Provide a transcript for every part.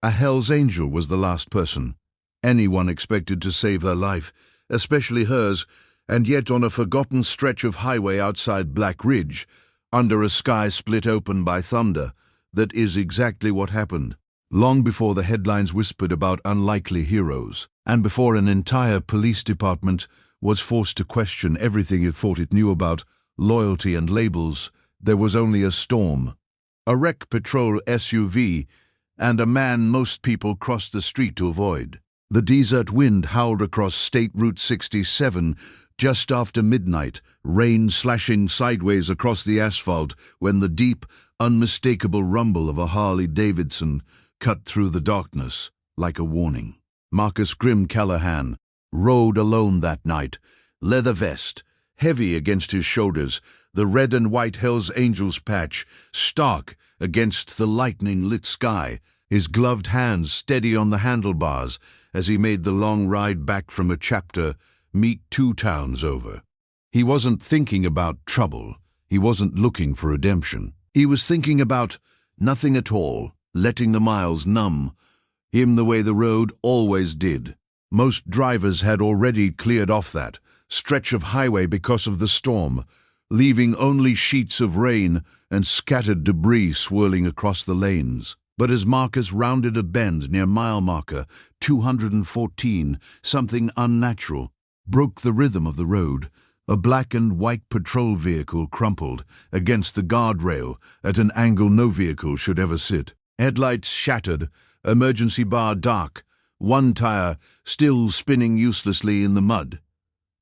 A Hell's Angel was the last person anyone expected to save her life, especially hers, and yet on a forgotten stretch of highway outside Black Ridge, under a sky split open by thunder, that is exactly what happened. Long before the headlines whispered about unlikely heroes, and before an entire police department was forced to question everything it thought it knew about loyalty and labels, there was only a storm, a wreck patrol SUV, and a man most people crossed the street to avoid. The desert wind howled across State Route 67 just after midnight, rain slashing sideways across the asphalt when the deep, unmistakable rumble of a Harley-Davidson cut through the darkness like a warning. Marcus Grim Callahan rode alone that night, leather vest, heavy against his shoulders, the red and white Hell's Angels patch stark against the lightning-lit sky, his gloved hands steady on the handlebars as he made the long ride back from a chapter meet 2 towns over. He wasn't thinking about trouble. He wasn't looking for redemption. He was thinking about nothing at all, letting the miles numb him the way the road always did. Most drivers had already cleared off that stretch of highway because of the storm, leaving only sheets of rain and scattered debris swirling across the lanes. But as Marcus rounded a bend near mile marker 214, something unnatural broke the rhythm of the road. A black and white patrol vehicle crumpled against the guardrail at an angle no vehicle should ever sit. Headlights shattered, emergency bar dark, one tire still spinning uselessly in the mud.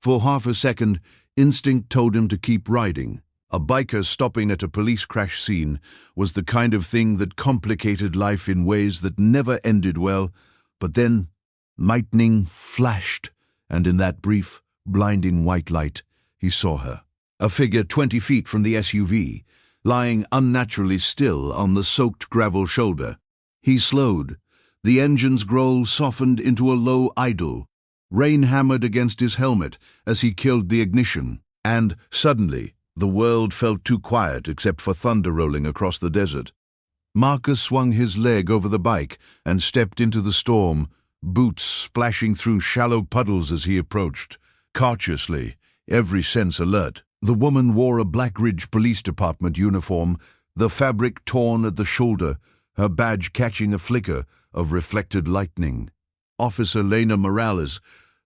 For half a second, instinct told him to keep riding. A biker stopping at a police crash scene was the kind of thing that complicated life in ways that never ended well, but then lightning flashed, and in that brief, blinding white light, he saw her. A figure 20 feet from the SUV, lying unnaturally still on the soaked gravel shoulder. He slowed. The engine's growl softened into a low idle. Rain hammered against his helmet as he killed the ignition, and suddenly, the world felt too quiet except for thunder rolling across the desert. Marcus swung his leg over the bike and stepped into the storm, boots splashing through shallow puddles as he approached, cautiously, every sense alert. The woman wore a Black Ridge Police Department uniform, the fabric torn at the shoulder, her badge catching a flicker of reflected lightning. Officer Lena Morales,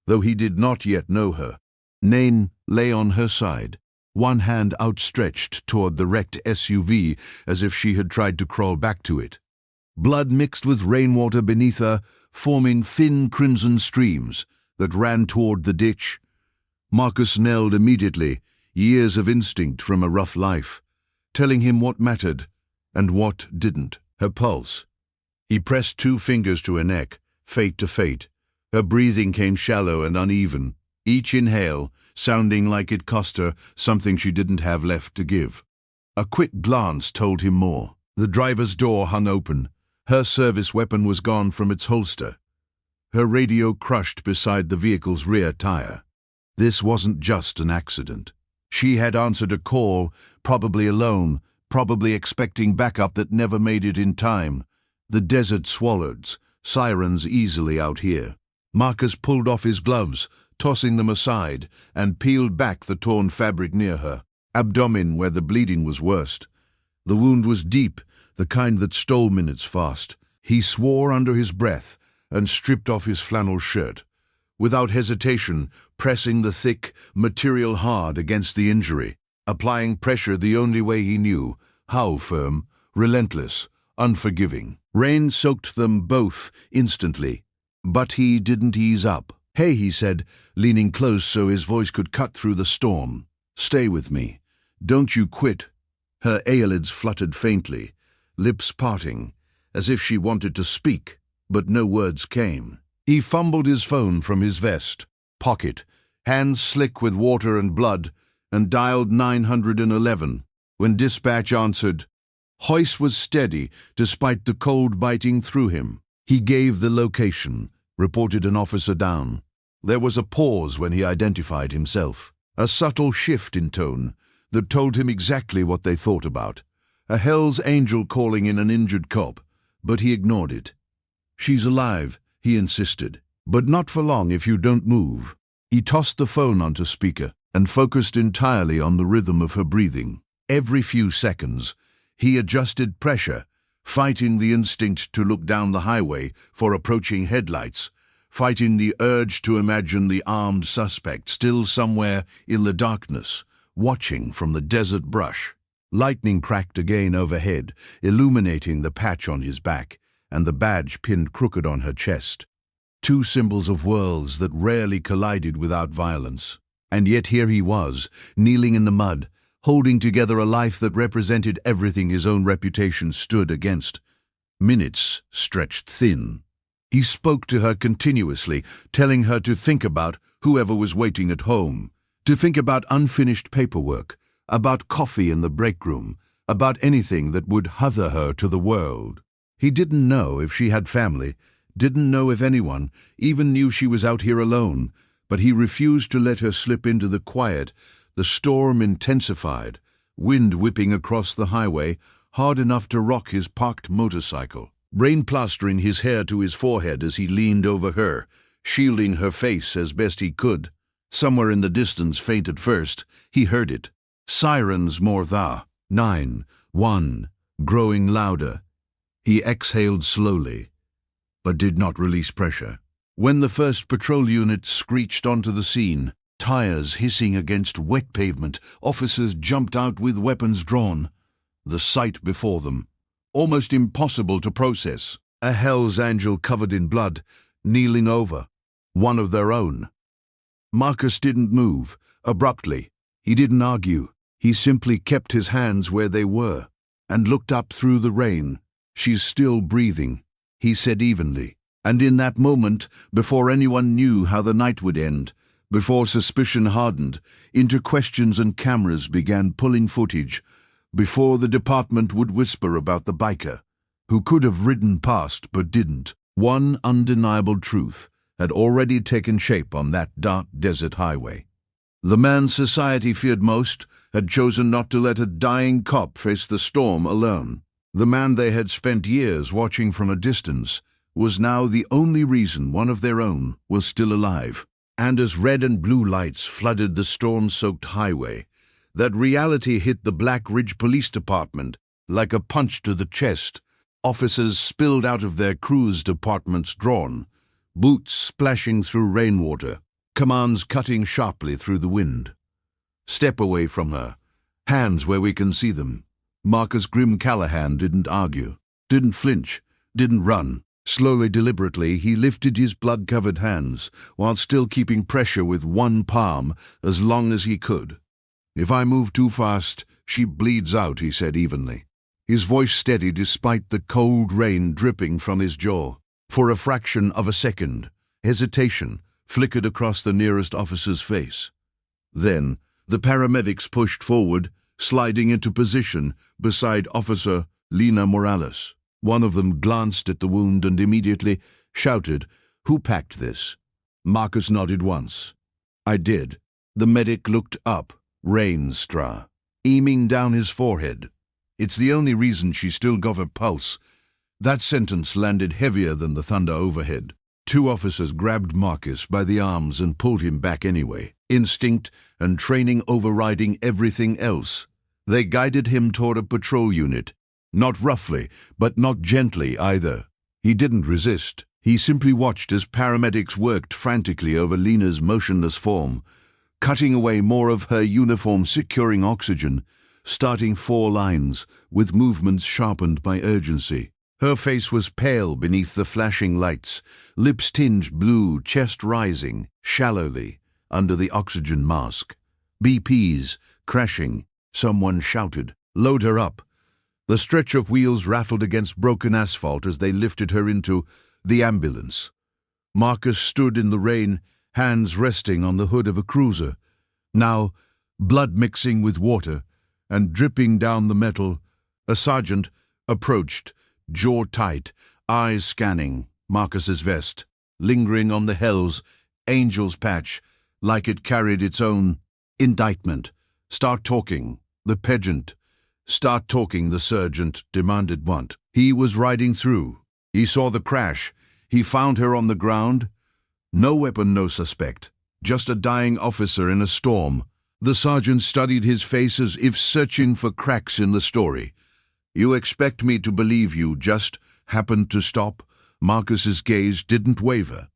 though he did not yet know her. Nain lay on her side, one hand outstretched toward the wrecked SUV as if she had tried to crawl back to it. Blood mixed with rainwater beneath her, forming thin crimson streams that ran toward the ditch. Marcus knelled immediately, years of instinct from a rough life, telling him what mattered and what didn't. Her pulse. He pressed 2 fingers to her neck, fate to fate. Her breathing came shallow and uneven, each inhale sounding like it cost her something she didn't have left to give. A quick glance told him more. The driver's door hung open. Her service weapon was gone from its holster. Her radio crushed beside the vehicle's rear tire. This wasn't just an accident. She had answered a call, probably alone, probably expecting backup that never made it in time. The desert swallows, sirens easily out here. Marcus pulled off his gloves, tossing them aside, and peeled back the torn fabric near her, abdomen where the bleeding was worst. The wound was deep, the kind that stole minutes fast. He swore under his breath and stripped off his flannel shirt, without hesitation, pressing the thick material hard against the injury, applying pressure the only way he knew, how firm, relentless, unforgiving. Rain soaked them both instantly, but he didn't ease up. "Hey," he said, leaning close so his voice could cut through the storm. "Stay with me. Don't you quit." Her eyelids fluttered faintly, lips parting, as if she wanted to speak, but no words came. He fumbled his phone from his vest pocket, hands slick with water and blood, and dialed 911. When dispatch answered, Hoyce was steady despite the cold biting through him. He gave the location, reported an officer down. There was a pause when he identified himself, a subtle shift in tone that told him exactly what they thought about. A Hell's Angel calling in an injured cop, but he ignored it. "She's alive," he insisted. "But not for long if you don't move." He tossed the phone onto speaker and focused entirely on the rhythm of her breathing. Every few seconds, he adjusted pressure, fighting the instinct to look down the highway for approaching headlights, fighting the urge to imagine the armed suspect still somewhere in the darkness, watching from the desert brush. Lightning cracked again overhead, illuminating the patch on his back and the badge pinned crooked on her chest. Two symbols of worlds that rarely collided without violence. And yet here he was, kneeling in the mud, holding together a life that represented everything his own reputation stood against. Minutes stretched thin. He spoke to her continuously, telling her to think about whoever was waiting at home, to think about unfinished paperwork, about coffee in the break room, about anything that would tether her to the world. He didn't know if she had family, didn't know if anyone even knew she was out here alone, but he refused to let her slip into the quiet. The storm intensified, wind whipping across the highway, hard enough to rock his parked motorcycle. Rain plastering his hair to his forehead as he leaned over her, shielding her face as best he could. Somewhere in the distance, faint at first, he heard it. Sirens more tha. 9-1, growing louder. He exhaled slowly, but did not release pressure. When the first patrol unit screeched onto the scene, tires hissing against wet pavement, officers jumped out with weapons drawn. The sight before them, almost impossible to process. A Hell's Angel covered in blood, kneeling over. One of their own. Marcus didn't move, abruptly. He didn't argue. He simply kept his hands where they were, and looked up through the rain. "She's still breathing," he said evenly. And in that moment, before anyone knew how the night would end, before suspicion hardened into questions and cameras began pulling footage, before the department would whisper about the biker, who could have ridden past but didn't, one undeniable truth had already taken shape on that dark desert highway. The man society feared most had chosen not to let a dying cop face the storm alone. The man they had spent years watching from a distance was now the only reason one of their own was still alive. And as red and blue lights flooded the storm-soaked highway, that reality hit the Black Ridge Police Department like a punch to the chest. Officers spilled out of their cruise departments drawn, boots splashing through rainwater, commands cutting sharply through the wind. "Step away from her. Hands where we can see them." Marcus Grim Callahan didn't argue, didn't flinch, didn't run. Slowly, deliberately, he lifted his blood-covered hands, while still keeping pressure with one palm as long as he could. "If I move too fast, she bleeds out," he said evenly. His voice steady despite the cold rain dripping from his jaw. For a fraction of a second, hesitation flickered across the nearest officer's face. Then, the paramedics pushed forward, sliding into position beside Officer Lena Morales. One of them glanced at the wound and immediately shouted, "Who packed this?" Marcus nodded once. "I did." The medic looked up, rain-straw, eaming down his forehead. "It's the only reason she still got her pulse." That sentence landed heavier than the thunder overhead. Two officers grabbed Marcus by the arms and pulled him back anyway, instinct and training overriding everything else. They guided him toward a patrol unit, not roughly, but not gently either. He didn't resist. He simply watched as paramedics worked frantically over Lena's motionless form, cutting away more of her uniform, securing oxygen, starting 4 lines, with movements sharpened by urgency. Her face was pale beneath the flashing lights, lips tinged blue, chest rising, shallowly, under the oxygen mask. BPs, crashing. Someone shouted, "Load her up." The stretcher wheels rattled against broken asphalt as they lifted her into the ambulance. Marcus stood in the rain, hands resting on the hood of a cruiser. Now, blood mixing with water and dripping down the metal, a sergeant approached, jaw tight, eyes scanning Marcus's vest, lingering on the Hell's Angels patch like it carried its own indictment. "Start talking." The pageant. "Start talking," the sergeant demanded. He was riding through. He saw the crash. He found her on the ground. No weapon, no suspect. Just a dying officer in a storm. The sergeant studied his face as if searching for cracks in the story. "You expect me to believe you just happened to stop?" Marcus's gaze didn't waver.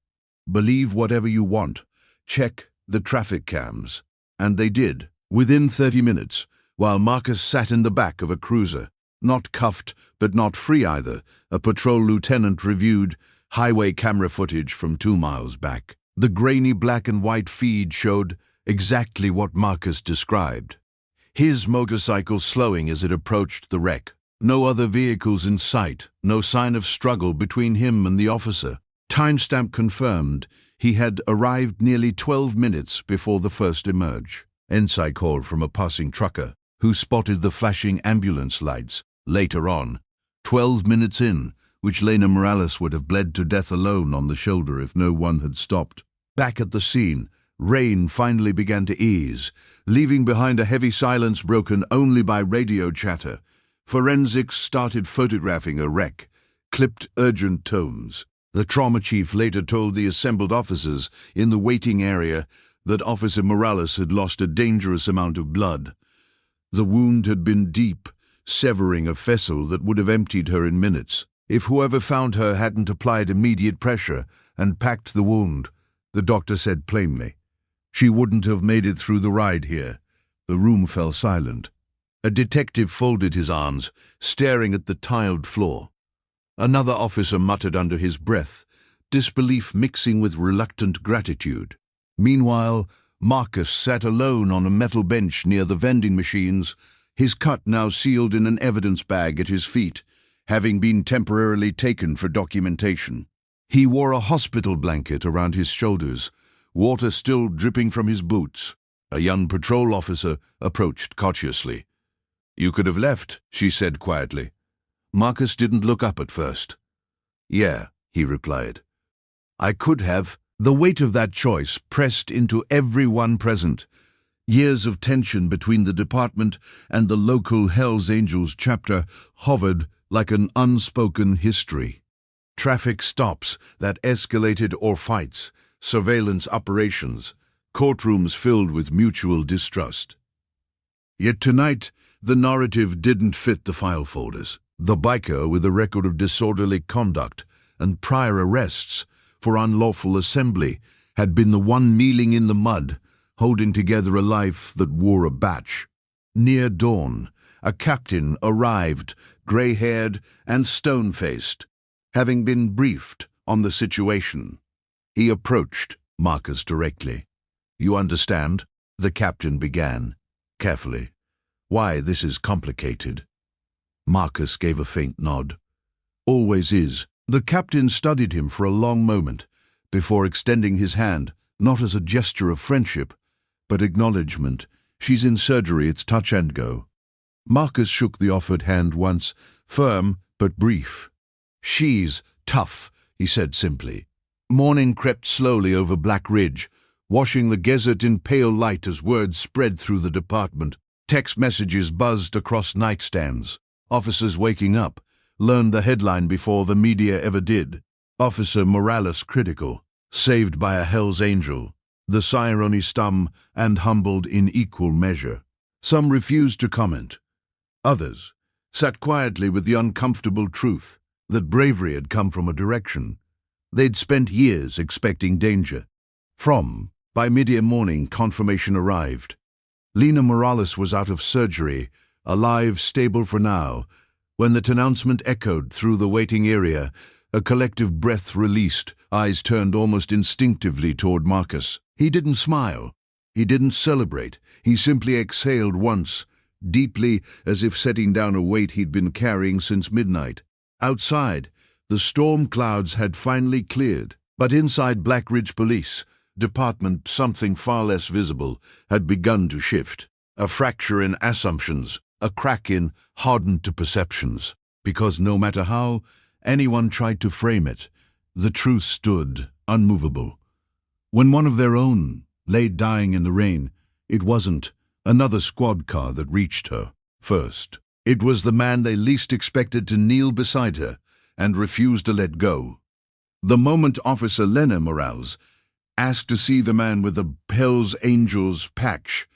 "Believe whatever you want. Check the traffic cams." And they did, within 30 minutes, while Marcus sat in the back of a cruiser. Not cuffed, but not free either. A patrol lieutenant reviewed highway camera footage from 2 miles back. The grainy black and white feed showed exactly what Marcus described. His motorcycle slowing as it approached the wreck. No other vehicles in sight, no sign of struggle between him and the officer. Timestamp confirmed he had arrived nearly 12 minutes before the first emerge. Ensign called from a passing trucker, who spotted the flashing ambulance lights. Later on, 12 minutes in, which Lena Morales would have bled to death alone on the shoulder if no one had stopped. Back at the scene, rain finally began to ease, leaving behind a heavy silence broken only by radio chatter. Forensics started photographing a wreck, clipped urgent tones. The trauma chief later told the assembled officers in the waiting area that Officer Morales had lost a dangerous amount of blood. The wound had been deep, severing a vessel that would have emptied her in minutes. If whoever found her hadn't applied immediate pressure and packed the wound, the doctor said plainly, she wouldn't have made it through the ride here. The room fell silent. A detective folded his arms, staring at the tiled floor. Another officer muttered under his breath, disbelief mixing with reluctant gratitude. Meanwhile, Marcus sat alone on a metal bench near the vending machines, his cut now sealed in an evidence bag at his feet, having been temporarily taken for documentation. He wore a hospital blanket around his shoulders, water still dripping from his boots. A young patrol officer approached cautiously. "You could have left," she said quietly. Marcus didn't look up at first. "Yeah," he replied. "I could have." The weight of that choice pressed into everyone present. Years of tension between the department and the local Hells Angels chapter hovered like an unspoken history. Traffic stops that escalated or fights, surveillance operations, courtrooms filled with mutual distrust. Yet tonight, the narrative didn't fit the file folders. The biker with a record of disorderly conduct and prior arrests for unlawful assembly had been the one kneeling in the mud, holding together a life that wore a batch. Near dawn, a captain arrived, grey-haired and stone-faced, having been briefed on the situation. He approached Marcus directly. "You understand?" the captain began, carefully. "Why this is complicated." Marcus gave a faint nod. "Always is." The captain studied him for a long moment, before extending his hand, not as a gesture of friendship, but acknowledgement. "She's in surgery, it's touch and go." Marcus shook the offered hand once, firm but brief. "She's tough," he said simply. Morning crept slowly over Black Ridge, washing the desert in pale light as words spread through the department. Text messages buzzed across nightstands. Officers waking up learned the headline before the media ever did. Officer Morales critical, saved by a Hell's Angel. The irony stum and humbled in equal measure. Some refused to comment. Others sat quietly with the uncomfortable truth that bravery had come from a direction they'd spent years expecting danger from. By mid-year morning, confirmation arrived. Lena Morales was out of surgery, alive, stable for now. When the announcement echoed through the waiting area, a collective breath released, eyes turned almost instinctively toward Marcus. He didn't smile. He didn't celebrate. He simply exhaled once, deeply, as if setting down a weight he'd been carrying since midnight. Outside, the storm clouds had finally cleared, but inside Black Ridge Police Department something far less visible had begun to shift. A fracture in assumptions, a crack in hardened to perceptions, because no matter how anyone tried to frame it, the truth stood unmovable. When one of their own lay dying in the rain, it wasn't another squad car that reached her first. It was the man they least expected to kneel beside her and refuse to let go. The moment Officer Lena Morales asked to see the man with the Hells Angels patch,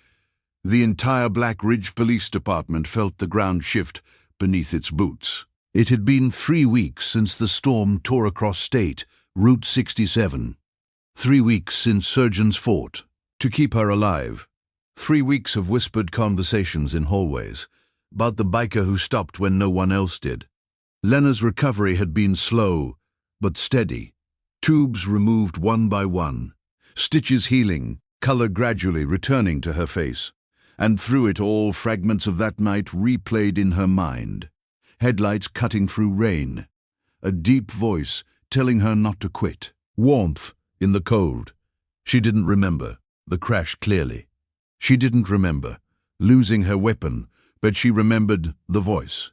the entire Black Ridge Police Department felt the ground shift beneath its boots. It had been 3 weeks since the storm tore across state, Route 67. 3 weeks since surgeons fought to keep her alive. 3 weeks of whispered conversations in hallways about the biker who stopped when no one else did. Lena's recovery had been slow but steady. Tubes removed one by one, stitches healing, color gradually returning to her face. And through it all, fragments of that night replayed in her mind. Headlights cutting through rain. A deep voice telling her not to quit. Warmth in the cold. She didn't remember the crash clearly. She didn't remember losing her weapon, but she remembered the voice.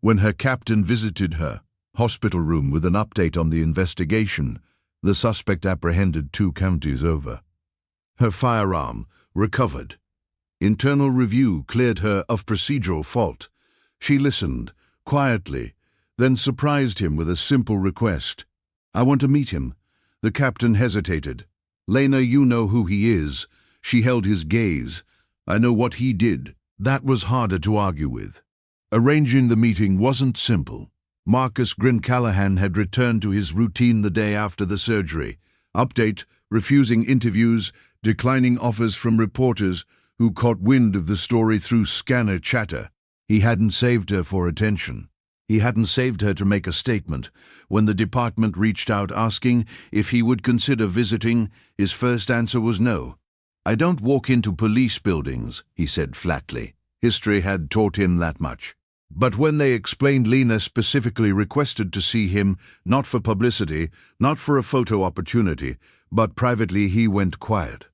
When her captain visited her hospital room with an update on the investigation, the suspect apprehended 2 counties over. Her firearm recovered. Internal review cleared her of procedural fault. She listened, quietly, then surprised him with a simple request. "I want to meet him." The captain hesitated. "Lena, you know who he is." She held his gaze. "I know what he did." That was harder to argue with. Arranging the meeting wasn't simple. Marcus Grin-Callahan had returned to his routine the day after the surgery. Update, refusing interviews, declining offers from reporters who caught wind of the story through scanner chatter. He hadn't saved her for attention. He hadn't saved her to make a statement. When the department reached out asking if he would consider visiting, his first answer was no. "I don't walk into police buildings," he said flatly. History had taught him that much. But when they explained Lena specifically requested to see him, not for publicity, not for a photo opportunity, but privately, he went quiet.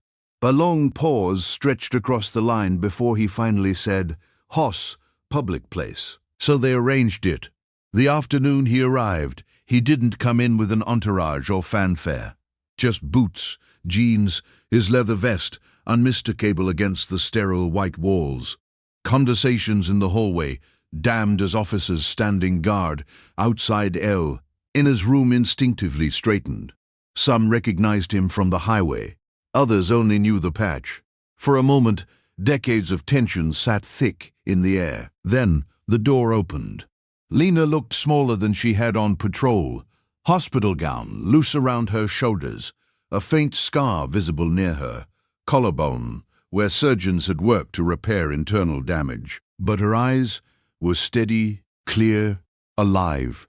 A long pause stretched across the line before he finally said, "Hoss, public place." So they arranged it. The afternoon he arrived, he didn't come in with an entourage or fanfare. Just boots, jeans, his leather vest, unmistakable against the sterile white walls. Conversations in the hallway, damned as officers standing guard outside L. Inna's room instinctively straightened. Some recognized him from the highway. Others only knew the patch. For a moment, decades of tension sat thick in the air. Then the door opened. Lena looked smaller than she had on patrol. Hospital gown loose around her shoulders. A faint scar visible near her collarbone, where surgeons had worked to repair internal damage. But her eyes were steady, clear, alive.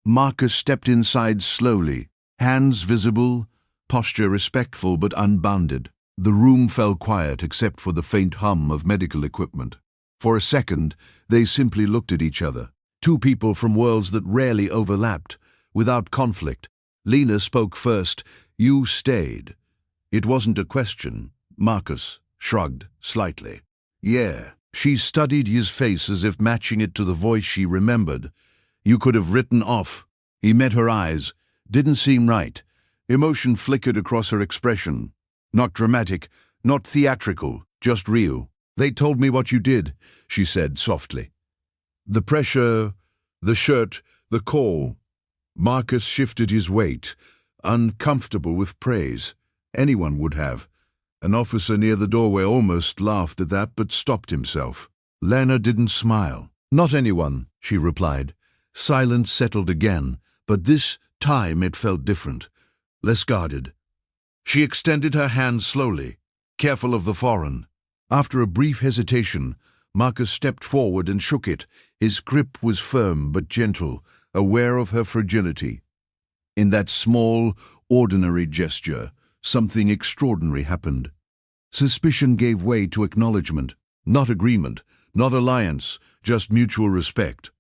Marcus stepped inside slowly, hands visible, posture respectful but unbounded. The room fell quiet except for the faint hum of medical equipment. For a second, they simply looked at each other. 2 people from worlds that rarely overlapped, without conflict. Lena spoke first. "You stayed." It wasn't a question. Marcus shrugged slightly. "Yeah." She studied his face as if matching it to the voice she remembered. "You could have written off." He met her eyes. Didn't seem right. Emotion flickered across her expression. Not dramatic, not theatrical, just real. "They told me what you did," she said softly. The pressure, the shirt, the call. Marcus shifted his weight, uncomfortable with praise. Anyone would have. An officer near the doorway almost laughed at that, but stopped himself. Lena didn't smile. "Not anyone," she replied. Silence settled again, but this time it felt different, less guarded. She extended her hand slowly, careful of the foreign. After a brief hesitation, Marcus stepped forward and shook it. His grip was firm but gentle, aware of her fragility. In that small, ordinary gesture, something extraordinary happened. Suspicion gave way to acknowledgement, not agreement, not alliance, just mutual respect.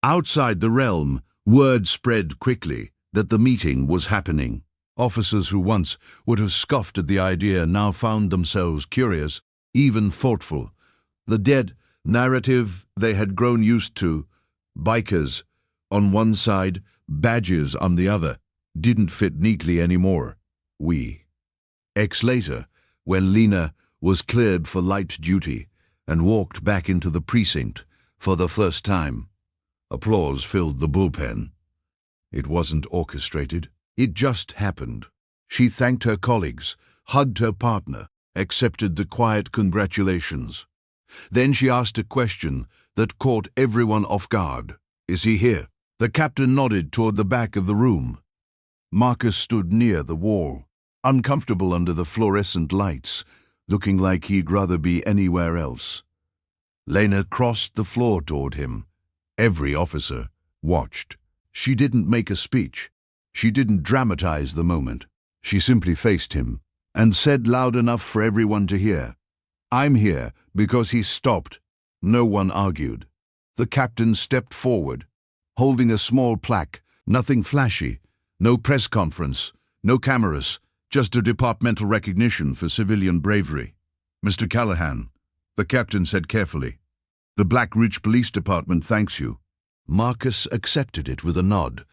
Outside the realm, word spread quickly that the meeting was happening. Officers who once would have scoffed at the idea now found themselves curious, even thoughtful. The dead narrative they had grown used to, bikers on one side, badges on the other, didn't fit neatly anymore. Later, when Lena was cleared for light duty and walked back into the precinct for the first time, applause filled the bullpen. It wasn't orchestrated. It just happened. She thanked her colleagues, hugged her partner, accepted the quiet congratulations. Then she asked a question that caught everyone off guard. "Is he here?" The captain nodded toward the back of the room. Marcus stood near the wall, uncomfortable under the fluorescent lights, looking like he'd rather be anywhere else. Lena crossed the floor toward him. Every officer watched. She didn't make a speech. She didn't dramatize the moment. She simply faced him and said loud enough for everyone to hear, "I'm here because he stopped." No one argued. The captain stepped forward, holding a small plaque, nothing flashy, no press conference, no cameras, just a departmental recognition for civilian bravery. "Mr. Callahan," the captain said carefully, "the Black Ridge Police Department thanks you." Marcus accepted it with a nod,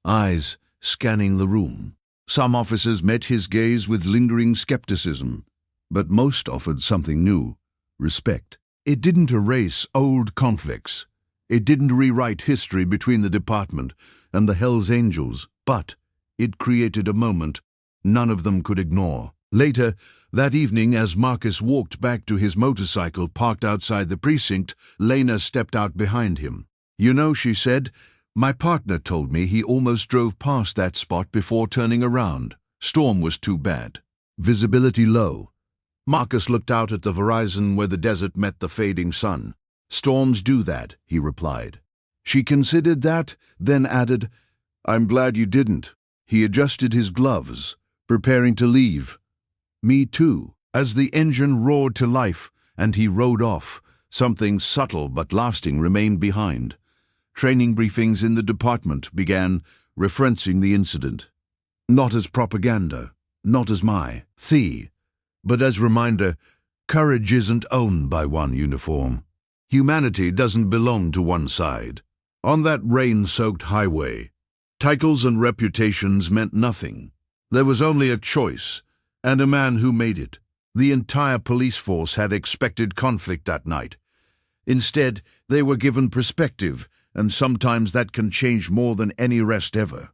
eyes scanning the room. Some officers met his gaze with lingering skepticism, but most offered something new: respect. It didn't erase old conflicts. It didn't rewrite history between the department and the Hells Angels, but it created a moment none of them could ignore. Later that evening, as Marcus walked back to his motorcycle parked outside the precinct, Lena stepped out behind him. "You know," she said, "my partner told me he almost drove past that spot before turning around. Storm was too bad. Visibility low." Marcus looked out at the horizon where the desert met the fading sun. "Storms do that," he replied. She considered that, then added, "I'm glad you didn't." He adjusted his gloves, preparing to leave. "Me too." As the engine roared to life and he rode off, something subtle but lasting remained behind. Training briefings in the department began referencing the incident. Not as propaganda, not as my thee, but as reminder, courage isn't owned by one uniform. Humanity doesn't belong to one side. On that rain-soaked highway, titles and reputations meant nothing. There was only a choice, and a man who made it. The entire police force had expected conflict that night. Instead, they were given perspective, and sometimes that can change more than any rest ever.